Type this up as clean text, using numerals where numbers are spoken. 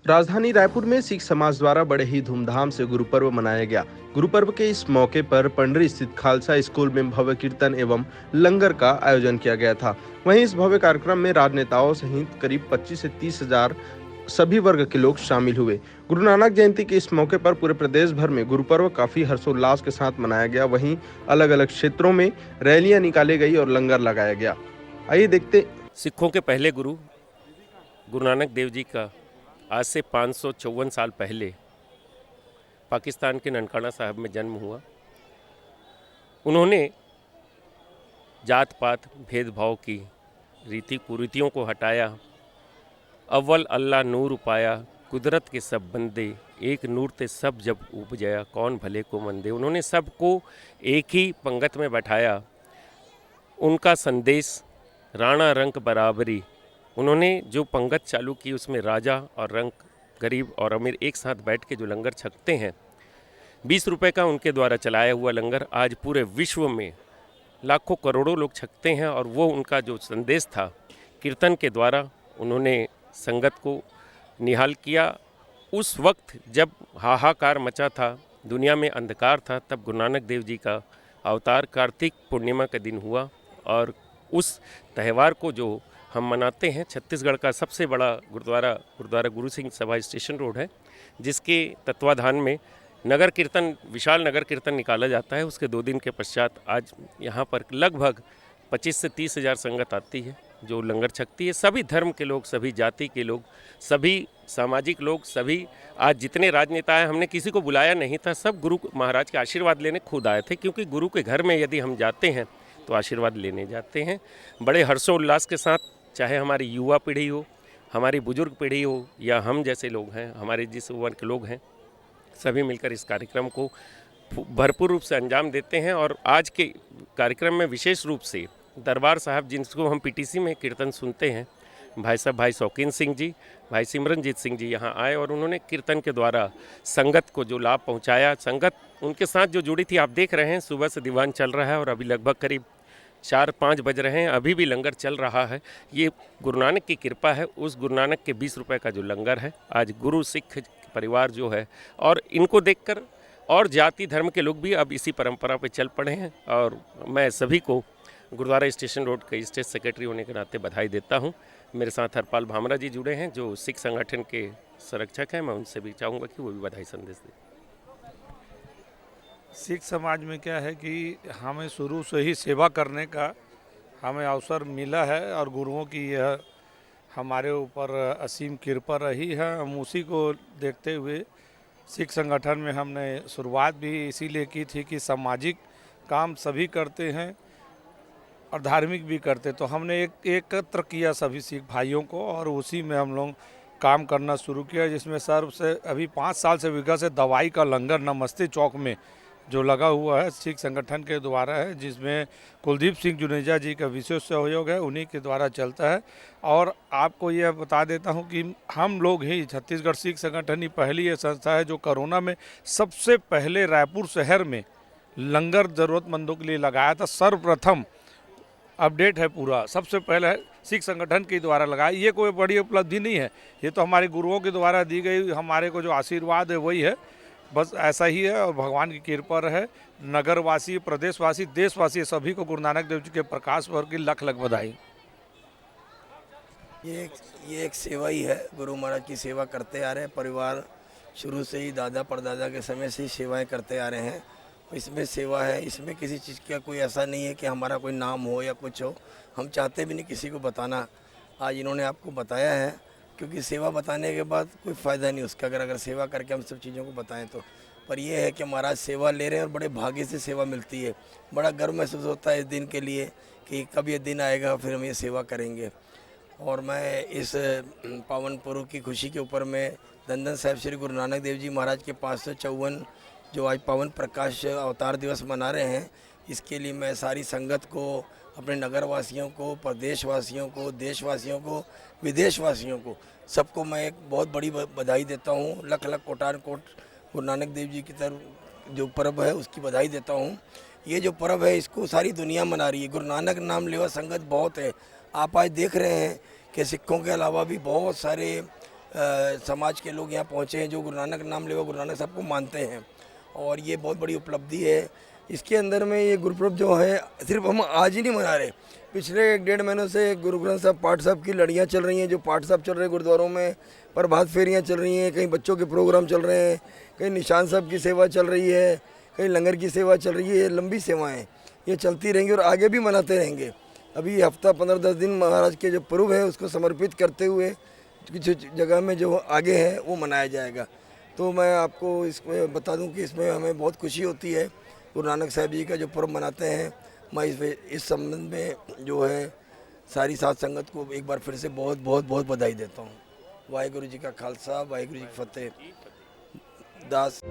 राजधानी रायपुर में सिख समाज द्वारा बड़े ही धूमधाम से गुरु पर्व मनाया गया। गुरु पर्व के इस मौके पर पंडरी स्थित खालसा स्कूल में भव्य कीर्तन एवं लंगर का आयोजन किया गया था। वहीं इस भव्य कार्यक्रम में राजनेताओं सहित करीब 25 से 30 हजार सभी वर्ग के लोग शामिल हुए। गुरु नानक जयंती के इस मौके पर पूरे प्रदेश भर में गुरु पर्व काफी हर्षोल्लास के साथ मनाया गया। वहीं अलग अलग क्षेत्रों में रैलियां निकाली गई और लंगर लगाया गया। आइए देखते। सिखों के पहले गुरु गुरु नानक देव जी का आज से 554 साल पहले पाकिस्तान के ननकाना साहब में जन्म हुआ। उन्होंने जात पात भेदभाव की रीति कुरीतियों को हटाया। अव्वल अल्लाह नूर उपाया, कुदरत के सब बंदे, एक नूर ते सब जब उपजया, कौन भले को मंदे। उन्होंने सबको एक ही पंगत में बैठाया। उनका संदेश राणा रंक बराबरी। उन्होंने जो पंगत चालू की उसमें राजा और रंक, गरीब और अमीर एक साथ बैठ के जो लंगर छकते हैं, 20 रुपए का उनके द्वारा चलाया हुआ लंगर आज पूरे विश्व में लाखों करोड़ों लोग छकते हैं। और वो उनका जो संदेश था कीर्तन के द्वारा उन्होंने संगत को निहाल किया। उस वक्त जब हाहाकार मचा था, दुनिया में अंधकार था, तब गुरु नानक देव जी का अवतार कार्तिक पूर्णिमा के दिन हुआ। और उस त्यौहार को जो हम मनाते हैं, छत्तीसगढ़ का सबसे बड़ा गुरुद्वारा गुरु सिंह सभा स्टेशन रोड है, जिसके तत्वाधान में नगर कीर्तन, विशाल नगर कीर्तन निकाला जाता है। उसके 2 दिन के पश्चात आज यहाँ पर लगभग 25 से 30 हज़ार संगत आती है जो लंगर छकती है। सभी धर्म के लोग, सभी जाति के लोग, सभी सामाजिक लोग, सभी आज जितने राजनेता हैं, हमने किसी को बुलाया नहीं था, सब गुरु महाराज के आशीर्वाद लेने खुद आए थे। क्योंकि गुरु के घर में यदि हम जाते हैं तो आशीर्वाद लेने जाते हैं बड़े हर्षोल्लास के साथ। चाहे हमारी युवा पीढ़ी हो, हमारी बुजुर्ग पीढ़ी हो, या हम जैसे लोग हैं, हमारे जिस उम्र के लोग हैं, सभी मिलकर इस कार्यक्रम को भरपूर रूप से अंजाम देते हैं। और आज के कार्यक्रम में विशेष रूप से दरबार साहब, जिनको हम पीटीसी में कीर्तन सुनते हैं, भाई साहब, भाई शौकीन सिंह जी, भाई सिमरनजीत सिंह जी यहाँ आए और उन्होंने कीर्तन के द्वारा संगत को जो लाभ पहुँचाया। संगत उनके साथ जो जुड़ी थी, आप देख रहे हैं सुबह से दीवान चल रहा है और अभी लगभग करीब 4-5 बज रहे हैं, अभी भी लंगर चल रहा है। ये गुरु नानक की कृपा है। उस गुरु नानक के 20 रुपए का जो लंगर है, आज गुरु सिख परिवार जो है, और इनको देखकर और जाति धर्म के लोग भी अब इसी परंपरा पे चल पड़े हैं। और मैं सभी को गुरुद्वारा स्टेशन रोड के स्टेट सेक्रेटरी होने के नाते बधाई देता हूँ। मेरे साथ हरपाल भामरा जी जुड़े हैं जो सिख संगठन के संरक्षक हैं। मैं उनसे भी चाहूँगा कि वो भी बधाई संदेश दें। सिख समाज में क्या है कि हमें शुरू से ही सेवा करने का हमें अवसर मिला है और गुरुओं की यह हमारे ऊपर असीम कृपा रही है। हम उसी को देखते हुए सिख संगठन में हमने शुरुआत भी इसीलिए की थी कि सामाजिक काम सभी करते हैं और धार्मिक भी करते, तो हमने एकत्र किया सभी सिख भाइयों को और उसी में हम लोग काम करना शुरू किया। जिसमें सर से अभी 5 साल से विगत से दवाई का लंगर नमस्ते चौक में जो लगा हुआ है, सिख संगठन के द्वारा है, जिसमें कुलदीप सिंह जुनेजा जी का विशेष सहयोग है, उन्हीं के द्वारा चलता है। और आपको यह बता देता हूं कि हम लोग ही, छत्तीसगढ़ सिख संगठन ही पहली ये संस्था है जो कोरोना में सबसे पहले रायपुर शहर में लंगर ज़रूरतमंदों के लिए लगाया था। सर्वप्रथम अपडेट है पूरा, सबसे पहले सिख संगठन के द्वारा लगाया। ये कोई बड़ी उपलब्धि नहीं है, ये तो हमारे गुरुओं के द्वारा दी गई हमारे को जो आशीर्वाद है वही है, बस ऐसा ही है। और भगवान की कृपा रहे। नगरवासी, प्रदेशवासी, देशवासी सभी को गुरु नानक देव जी के प्रकाश पर्व की लख लख बधाई। ये एक सेवा ही है। गुरु महाराज की सेवा करते आ रहे हैं, परिवार शुरू से ही दादा परदादा के समय से ही सेवाएं करते आ रहे हैं। इसमें सेवा है, इसमें किसी चीज़ का कोई ऐसा नहीं है कि हमारा कोई नाम हो या कुछ हो। हम चाहते भी नहीं किसी को बताना। आज इन्होंने आपको बताया है, क्योंकि सेवा बताने के बाद कोई फ़ायदा नहीं उसका, अगर सेवा करके हम सब चीज़ों को बताएं तो। पर यह है कि महाराज सेवा ले रहे हैं और बड़े भाग्य से सेवा मिलती है। बड़ा गर्व महसूस होता है इस दिन के लिए कि कब ये दिन आएगा फिर हम ये सेवा करेंगे। और मैं इस पावन पर्व की खुशी के ऊपर में धन साहिब श्री गुरु नानक देव जी महाराज के 554 जो आज पावन प्रकाश अवतार दिवस मना रहे हैं, इसके लिए मैं सारी संगत को, अपने नगरवासियों को, प्रदेशवासियों को, देशवासियों को, विदेशवासियों को, सबको मैं एक बहुत बड़ी बधाई देता हूँ। लख लख कोटान कोट गुरु नानक देव जी की तरफ जो पर्व है उसकी बधाई देता हूँ। ये जो पर्व है इसको सारी दुनिया मना रही है। गुरु नानक नाम लेवा संगत बहुत है। आप आज देख रहे हैं कि सिखों के अलावा भी बहुत सारे समाज के लोग यहाँ पहुँचे हैं जो गुरु नानक नाम लेवा गुरु नानक सबको मानते हैं, और ये बहुत बड़ी उपलब्धि है। इसके अंदर में ये गुरुपर्व जो है सिर्फ हम आज ही नहीं मना रहे, पिछले 1-1.5 महीनों से गुरु ग्रंथ साहब पाठ साहब की लड़ियाँ चल रही हैं, जो पाठ साहब चल रहे हैं गुरुद्वारों में, प्रभात फेरियाँ चल रही हैं, कहीं बच्चों के प्रोग्राम चल रहे हैं, कहीं निशान साहब की सेवा चल रही है, कहीं लंगर की सेवा चल रही है। ये लंबी सेवाएँ ये चलती रहेंगी और आगे भी मनाते रहेंगे। अभी हफ्ता 15-10 दिन महाराज के जो पर्व है उसको समर्पित करते हुए कुछ जगह में जो आगे है वो मनाया जाएगा। तो मैं आपको इसमें बता दूं कि इसमें हमें बहुत खुशी होती है। गुरु नानक साहब जी का जो पर्व मनाते हैं, मैं इस संबंध में जो है सारी साध संगत को एक बार फिर से बहुत बहुत बहुत बधाई देता हूँ। वाहिगुरु जी का खालसा, वाहिगुरु जी की फतेह। दास।